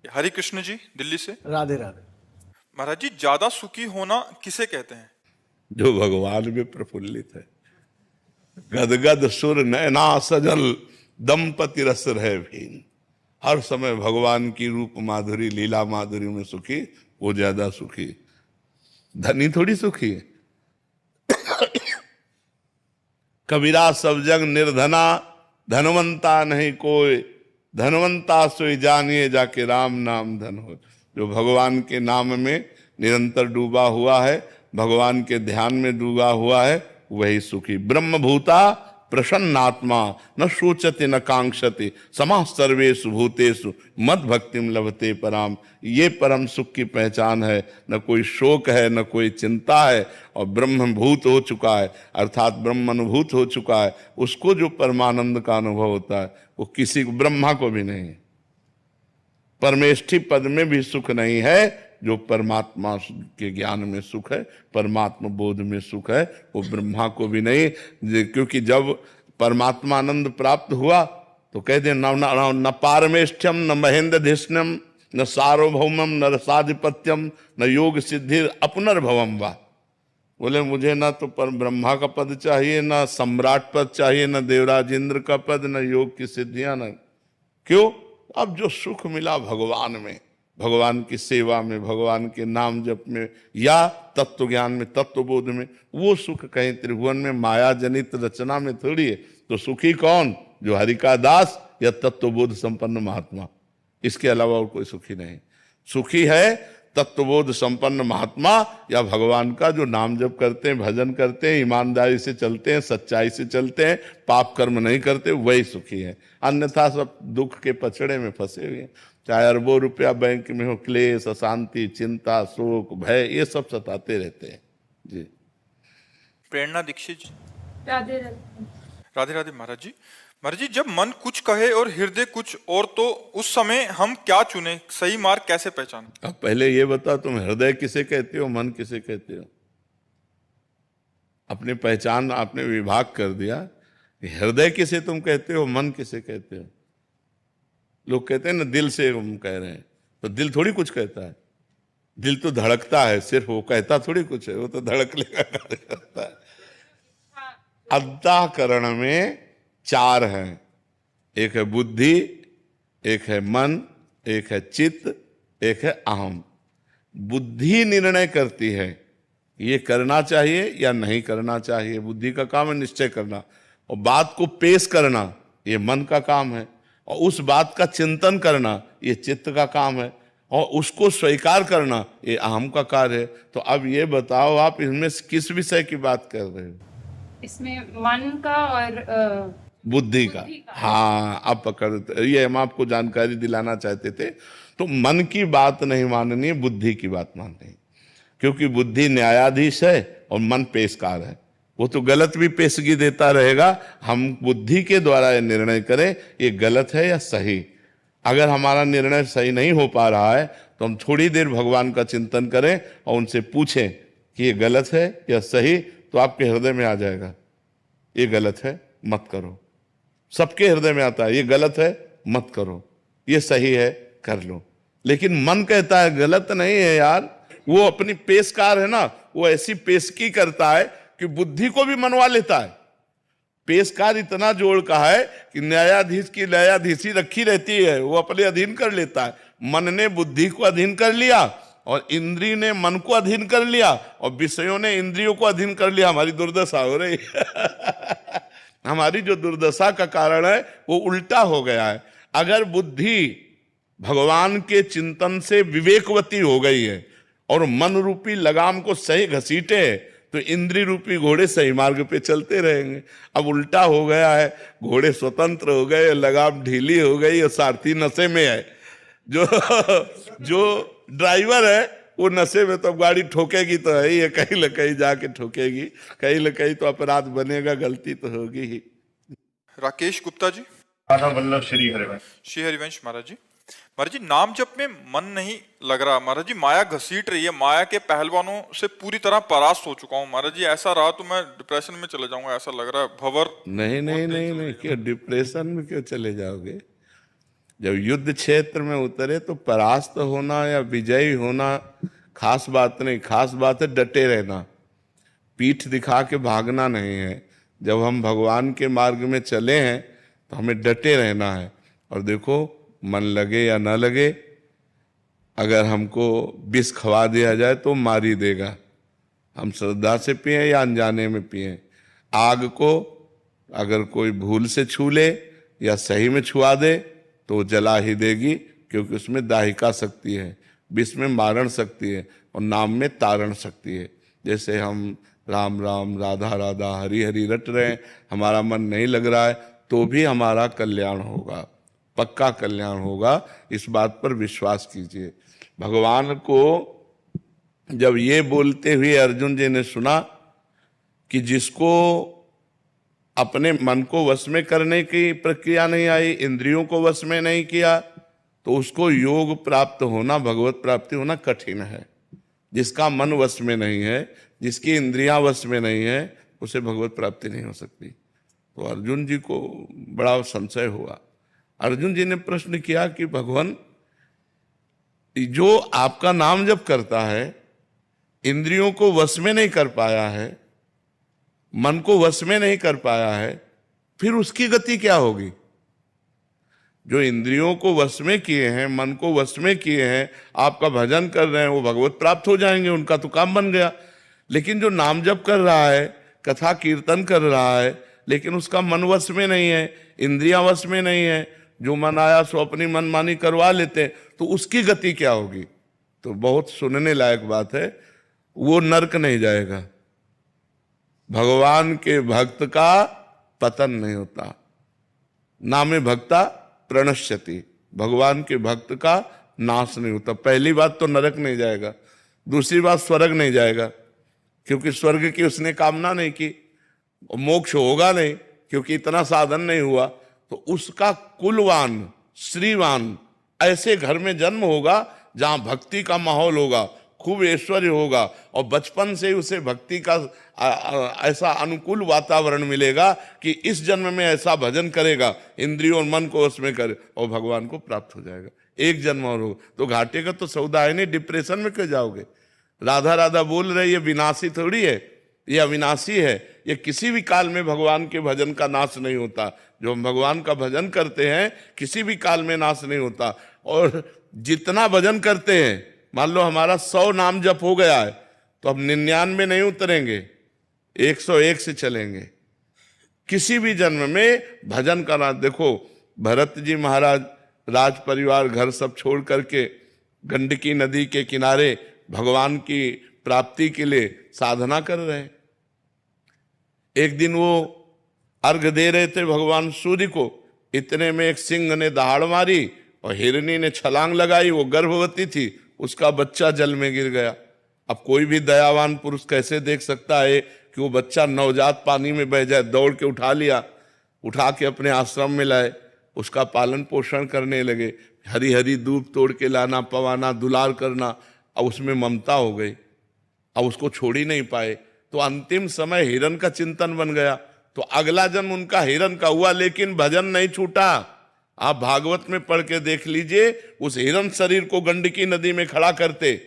हरि कृष्ण जी दिल्ली से। राधे राधे। महाराज जी, ज्यादा सुखी होना किसे कहते हैं? जो भगवान में प्रफुल्लित है। गदगद सुर नैना सजल दंपति रस रहे भीन। हर समय भगवान की रूप माधुरी लीला माधुरी में सुखी, वो ज्यादा सुखी। धनी थोड़ी सुखी है। कबीरा सब जग निर्धना, धनवंता नहीं कोई। धनवंता सोई जानिए जाके राम नाम धन हो। जो भगवान के नाम में निरंतर डूबा हुआ है, भगवान के ध्यान में डूबा हुआ है, वही सुखी। ब्रह्मभूता प्रसन्नात्मा न सोचते न कांक्षते समाः सर्वेषु भूतेषु मद भक्तिम लभते पराम। ये परम सुख की पहचान है। न कोई शोक है, न कोई चिंता है, और ब्रह्मभूत हो चुका है, अर्थात ब्रह्म अनुभूत हो चुका है। उसको जो परमानंद का अनुभव होता है, वो किसी को, ब्रह्मा को भी नहीं। परमेष्ठी पद में भी सुख नहीं है। जो परमात्मा के ज्ञान में सुख है, परमात्मा बोध में सुख है, वो ब्रह्मा को भी नहीं। क्योंकि जब परमात्मा आनंद प्राप्त हुआ तो कहते न पारमेष्ठ्यम न महेंद्रधिष्ण्यम न सार्वभौमम न रसाधिपत्यम न योग सिद्धि अपनर्भवम वा। बोले मुझे ना तो पर ब्रह्मा का पद चाहिए, ना सम्राट पद चाहिए, न देवराज इंद्र का पद, न योग की सिद्धियां, न। क्यों? अब जो सुख मिला भगवान में, भगवान की सेवा में, भगवान के नाम जप में, या तत्व ज्ञान में, तत्वबोध में, वो सुख कहीं त्रिभुवन में माया जनित रचना में थोड़ी है। तो सुखी कौन? जो हरि का दास या तत्वबोध संपन्न महात्मा। इसके अलावा और कोई सुखी नहीं। सुखी है तत्वबोध संपन्न महात्मा या भगवान का जो नाम जप करते हैं, भजन करते हैं, ईमानदारी से चलते हैं, सच्चाई से चलते हैं, पाप कर्म नहीं करते, वही सुखी है। अन्यथा सब दुख के पछड़े में फंसे हुए हैं। चाहे अरबों रुपया बैंक में हो, क्लेश, अशांति, चिंता, शोक, भय, ये सब सताते रहते हैं। जी। प्रेरणा दीक्षित जी। राधे राधे। राधे राधे महाराज जी। महाराज जी, जब मन कुछ कहे और हृदय कुछ और, तो उस समय हम क्या चुने? सही मार्ग कैसे पहचाने? अब पहले ये बताओ, तुम हृदय किसे कहते हो, मन किसे कहते हो? अपनी पहचान आपने विभाग कर दिया। हृदय किसे तुम कहते हो, मन किसे कहते हो? लोग कहते हैं ना दिल से हम कह रहे हैं, तो दिल थोड़ी कुछ कहता है। दिल तो धड़कता है सिर्फ, वो कहता थोड़ी कुछ है। वो तो धड़कने का कार्य करता है। अंतःकरण में चार हैं। एक है बुद्धि, एक है मन, एक है चित्त, एक है अहम। बुद्धि निर्णय करती है ये करना चाहिए या नहीं करना चाहिए। बुद्धि का काम है निश्चय करना, और बात को पेश करना ये मन का काम है, और उस बात का चिंतन करना ये चित्त का काम है, और उसको स्वीकार करना ये अहम का कार्य है। तो अब ये बताओ, आप इसमें किस विषय की बात कर रहे हो? इसमें मन का और बुद्धि का। हाँ, अब पकड़, ये हम आपको जानकारी दिलाना चाहते थे। तो मन की बात नहीं माननी है, बुद्धि की बात माननी है। क्योंकि बुद्धि न्यायाधीश है और मन पेशकार है। वो तो गलत भी पेशगी देता रहेगा। हम बुद्धि के द्वारा ये निर्णय करें ये गलत है या सही। अगर हमारा निर्णय सही नहीं हो पा रहा है तो हम थोड़ी देर भगवान का चिंतन करें और उनसे पूछें कि ये गलत है या सही, तो आपके हृदय में आ जाएगा ये गलत है मत करो। सबके हृदय में आता है ये गलत है मत करो, ये सही है कर लो। लेकिन मन कहता है गलत नहीं है यार। वो अपनी पेशकार है ना, वो ऐसी पेशकी करता है कि बुद्धि को भी मनवा लेता है। पेशकार इतना जोड़ का है कि न्यायाधीश की न्यायाधीशी रखी रहती है, वो अपने अधीन कर लेता है। मन ने बुद्धि को अधीन कर लिया, और इंद्रिय ने मन को अधीन कर लिया, और विषयों ने इंद्रियों को अधीन कर लिया। हमारी दुर्दशा हो रही है। हमारी जो दुर्दशा का कारण है वो उल्टा हो गया है। अगर बुद्धि भगवान के चिंतन से विवेकवती हो गई है और मन रूपी लगाम को सही घसीटे, तो इंद्रिय रूपी घोड़े सही मार्ग पे चलते रहेंगे। अब उल्टा हो गया है, घोड़े स्वतंत्र हो गए, लगाम ढीली हो गई और सारथी नशे में है। जो ड्राइवर है वो नशे में, तो गाड़ी ठोकेगी तो है ही है, कहीं न कहीं जाके ठोकेगी, कहीं न कहीं तो अपराध बनेगा, गलती तो होगी ही। राकेश गुप्ता जी। राधा वल्लभ श्री हरिवंश। श्री हरिवंश महाराज जी। महाराज जी, नाम जप में मन नहीं लग रहा महाराज जी, माया घसीट रही है, माया के पहलवानों से पूरी तरह परास्त हो चुका हूँ महाराज जी। ऐसा रहा तो मैं डिप्रेशन में चले जाऊंगा, ऐसा लग रहा है। भंवर नहीं, क्यों डिप्रेशन में क्यों चले जाओगे? जब युद्ध क्षेत्र में उतरे तो परास्त होना या विजयी होना खास बात नहीं, खास बात है डटे रहना, पीठ दिखा के भागना नहीं है। जब हम भगवान के मार्ग में चले हैं तो हमें डटे रहना है। और देखो, मन लगे या न लगे, अगर हमको विष खवा दिया जाए तो मार ही देगा। हम श्रद्धा से पिए या अनजाने में पिए। आग को अगर कोई भूल से छू ले या सही में छुआ दे तो जला ही देगी, क्योंकि उसमें दाहिका शक्ति है, विष में मारण शक्ति है और नाम में तारण शक्ति है। जैसे हम राम राम राधा राधा हरि हरि रट रहे हैं, हमारा मन नहीं लग रहा है तो भी हमारा कल्याण होगा, पक्का कल्याण होगा। इस बात पर विश्वास कीजिए। भगवान को जब ये बोलते हुए अर्जुन जी ने सुना कि जिसको अपने मन को वश में करने की प्रक्रिया नहीं आई, इंद्रियों को वश में नहीं किया, तो उसको योग प्राप्त होना, भगवत प्राप्ति होना कठिन है। जिसका मन वश में नहीं है, जिसकी इंद्रियां वश में नहीं है, उसे भगवत प्राप्ति नहीं हो सकती। तो अर्जुन जी को बड़ा संशय हुआ। अर्जुन जी ने प्रश्न किया कि भगवान, जो आपका नाम जप करता है, इंद्रियों को वश में नहीं कर पाया है, मन को वश में नहीं कर पाया है, फिर उसकी गति क्या होगी? जो इंद्रियों को वश में किए हैं, मन को वश में किए हैं, आपका भजन कर रहे हैं, वो भगवत प्राप्त हो जाएंगे, उनका तो काम बन गया। लेकिन जो नाम जप कर रहा है, कथा कीर्तन कर रहा है, लेकिन उसका मन वश में नहीं है, इंद्रियां वश में नहीं है, जो मन आया सो अपनी मनमानी करवा लेते हैं, तो उसकी गति क्या होगी? तो बहुत सुनने लायक बात है, वो नरक नहीं जाएगा। भगवान के भक्त का पतन नहीं होता। नामे भक्ता प्रणश्यति, भगवान के भक्त का नाश नहीं होता। पहली बात तो नरक नहीं जाएगा, दूसरी बात स्वर्ग नहीं जाएगा, क्योंकि स्वर्ग की उसने कामना नहीं की, मोक्ष होगा नहीं क्योंकि इतना साधन नहीं हुआ। तो उसका कुलवान, श्रीवान ऐसे घर में जन्म होगा जहां भक्ति का माहौल होगा, खूब ऐश्वर्य होगा, और बचपन से ही उसे भक्ति का ऐसा अनुकूल वातावरण मिलेगा कि इस जन्म में ऐसा भजन करेगा, इंद्रियों और मन को उसमें करे और भगवान को प्राप्त हो जाएगा। एक जन्म और होगा तो घाटे का तो सौदा है नहीं, डिप्रेशन में क्यों जाओगे? राधा राधा बोल रहे, ये विनाशी थोड़ी है, ये अविनाशी है। ये किसी भी काल में भगवान के भजन का नाश नहीं होता। जो हम भगवान का भजन करते हैं किसी भी काल में नाश नहीं होता। और जितना भजन करते हैं, मान लो हमारा 100 नाम जप हो गया है, तो अब 99 नहीं उतरेंगे, 101 से चलेंगे। किसी भी जन्म में भजन करना। देखो भरत जी महाराज राज परिवार घर सब छोड़ करके गंडकी नदी के किनारे भगवान की प्राप्ति के लिए साधना कर रहे हैं। एक दिन वो अर्घ दे रहे थे भगवान सूर्य को, इतने में एक सिंह ने दहाड़ मारी और हिरनी ने छलांग लगाई। वो गर्भवती थी, उसका बच्चा जल में गिर गया। अब कोई भी दयावान पुरुष कैसे देख सकता है कि वो बच्चा नवजात पानी में बह जाए? दौड़ के उठा लिया, उठा के अपने आश्रम में लाए, उसका पालन पोषण करने लगे। हरी हरी दूब तोड़ के लाना, पवाना, दुलार करना। अब उसमें ममता हो गई, अब उसको छोड़ ही नहीं पाए। तो अंतिम समय हिरण का चिंतन बन गया। तो अगला जन्म उनका हिरण का हुआ, लेकिन भजन नहीं छूटा। आप भागवत में पढ़ के देख लीजिए, उस हिरण शरीर को गंडकी नदी में खड़ा करते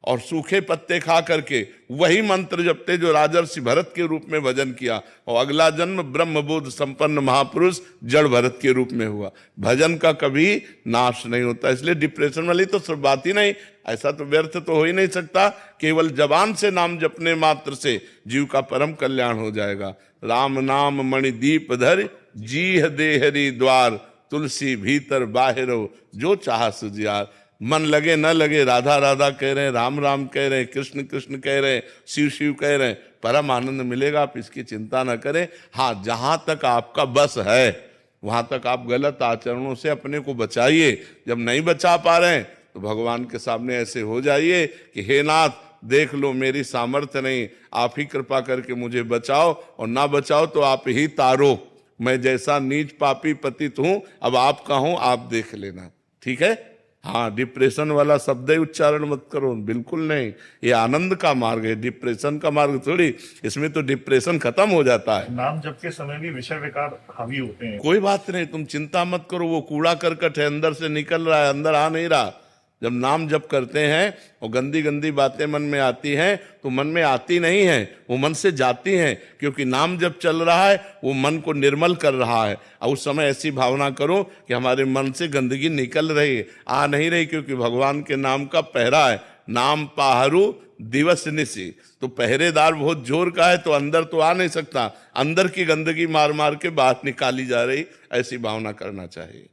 और सूखे पत्ते खा करके वही मंत्र जपते जो राजर्षि भरत के रूप में भजन किया, और अगला जन्म ब्रह्मबोध संपन्न महापुरुष जड़ भरत के रूप में हुआ। भजन का कभी नाश नहीं होता। इसलिए डिप्रेशन वाली तो सब बात ही नहीं, ऐसा तो व्यर्थ तो हो ही नहीं सकता। केवल जबान से नाम जपने मात्र से जीव का परम कल्याण हो जाएगा। राम नाम मणिदीप धर, जीह देहरी द्वार, तुलसी भीतर बाहिरो, जो चाह सुजियार। मन लगे न लगे, राधा राधा कह रहे हैं, राम राम कह रहे हैं, कृष्ण कृष्ण कह रहे हैं, शिव शिव कह रहे हैं, परम आनंद मिलेगा। आप इसकी चिंता न करें। हाँ, जहां तक आपका बस है वहां तक आप गलत आचरणों से अपने को बचाइए। जब नहीं बचा पा रहे हैं तो भगवान के सामने ऐसे हो जाइए कि हे नाथ, देख लो मेरी सामर्थ्य नहीं, आप ही कृपा करके मुझे बचाओ, और ना बचाओ तो आप ही तारो। मैं जैसा नीच पापी पतित हूं, अब आपका हूं, आप देख लेना। ठीक है? हाँ, डिप्रेशन वाला शब्द ही उच्चारण मत करो, बिल्कुल नहीं। ये आनंद का मार्ग है, डिप्रेशन का मार्ग थोड़ी। इसमें तो डिप्रेशन खत्म हो जाता है। नाम जप के समय भी विषय विकार हावी होते हैं। कोई बात नहीं, तुम चिंता मत करो, वो कूड़ा करकट है, अंदर से निकल रहा है, अंदर आ नहीं रहा। जब नाम जप करते हैं और गंदी गंदी बातें मन में आती हैं तो मन में आती नहीं है, वो मन से जाती हैं, क्योंकि नाम जब चल रहा है वो मन को निर्मल कर रहा है। और उस समय ऐसी भावना करो कि हमारे मन से गंदगी निकल रही है, आ नहीं रही, क्योंकि भगवान के नाम का पहरा है। नाम पाहरू दिवस निशी, तो पहरेदार बहुत जोर का है तो अंदर तो आ नहीं सकता, अंदर की गंदगी मार मार के बाहर निकाली जा रही, ऐसी भावना करना चाहिए।